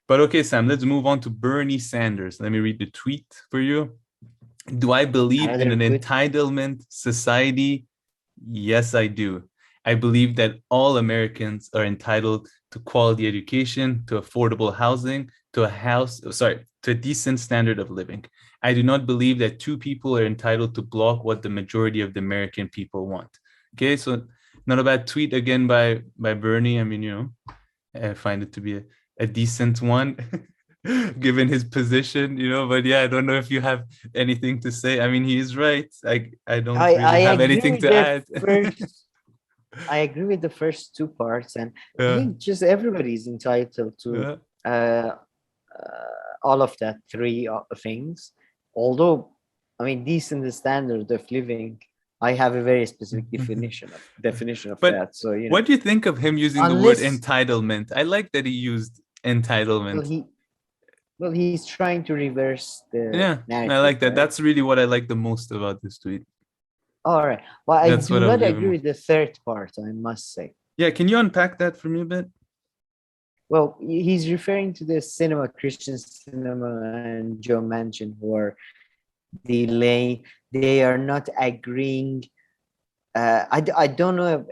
But okay, Sam, let's move on to Bernie Sanders. Let me read the tweet for you. Do I believe in Another an good. entitlement society? Yes, I do. I believe that all Americans are entitled to quality education, to affordable housing, to to a decent standard of living. I do not believe that two people are entitled to block what the majority of the American people want. Okay, so not a bad tweet again by Bernie. I mean, I find it to be a decent one. Given his position, but yeah, I don't know if you have anything to say. I mean, he is right. I don't I really have agree anything with to the add. first. I agree with the first two parts, and I Yeah, think just everybody's entitled to yeah. uh, all of that three things. Although, I mean, decent standard of living, I have a very specific definition of But that. So what do you think of him using the word unless entitlement? I like that he used well, entitlement. he's trying to reverse the Yeah, I narrative, like that. right? That's really what I like the most about this tweet. All right. Well, I That's do what I'll not give agree him. with the third part, I must say. Yeah, can you unpack that for me a bit? Well, he's referring to the cinema, Christian cinema, and Joe Manchin, who are they are not agreeing. I don't know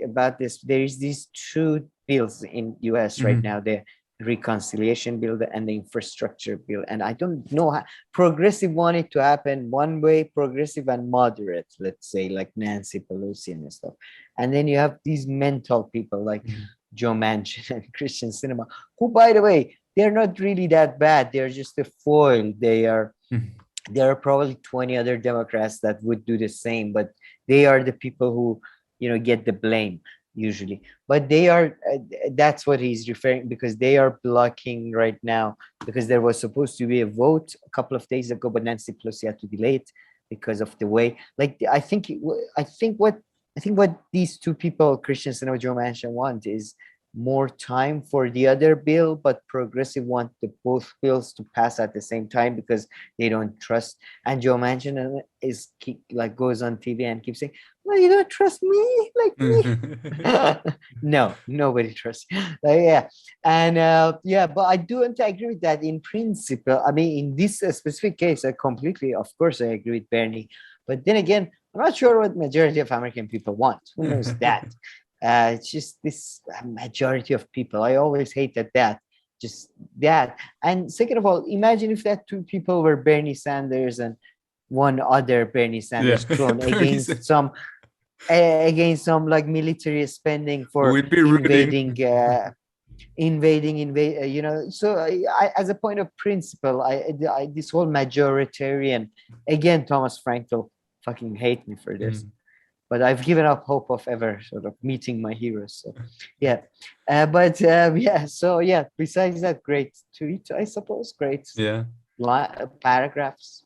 about this. There is these two bills in US right Mhm. now, the reconciliation bill and the infrastructure bill. And I don't know how progressive want it to happen one way, progressive and moderate, let's say, like Nancy Pelosi and stuff. And then you have these mental people like Mhm. Joe Manchin and Christian Cinema, who, by the way, they're not really that bad. They're just a foil. Mhm. There are probably 20 other Democrats that would do the same, but they are the people who, get the blame usually. But they are, that's what he's referring, because they are blocking right now, because there was supposed to be a vote a couple of days ago, but Nancy Pelosi had to delay it because of the way, like, I think what these two people, Christian and Joe Manchin, want is more time for the other bill, but progressive want the both bills to pass at the same time because they don't trust. And Joe Manchin like goes on TV and keeps saying, "Well, you don't trust me like me." No, nobody trusts. Yeah, and yeah, but I do want to agree with that in principle. I mean, in this specific case, I completely, of course, I agree with Bernie. But then again, I'm not sure what majority of American people want. Who knows that? It's just this majority of people. I always hated that. Just that. And second of all, imagine if that two people were Bernie Sanders and one other Bernie Yeah, Sanders clone Bernie said against some like military spending for we'd be invading rooting. invade so as a point of principle, this whole majoritarian, again, Thomas Frank will fucking hate me for this, Mhm. but I've given up hope of ever sort of meeting my heroes. So, yeah. But yeah, so yeah, besides that, great tweet, I suppose, great Yeah. paragraphs,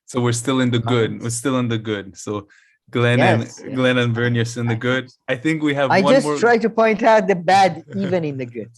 So we're still in the good. We're lines. still in the good. So Glenn and Yes, Glenn yes, and I Bernie are hope, still in the I hope good. so. I think we have I one just more. try to point out the bad even in the good.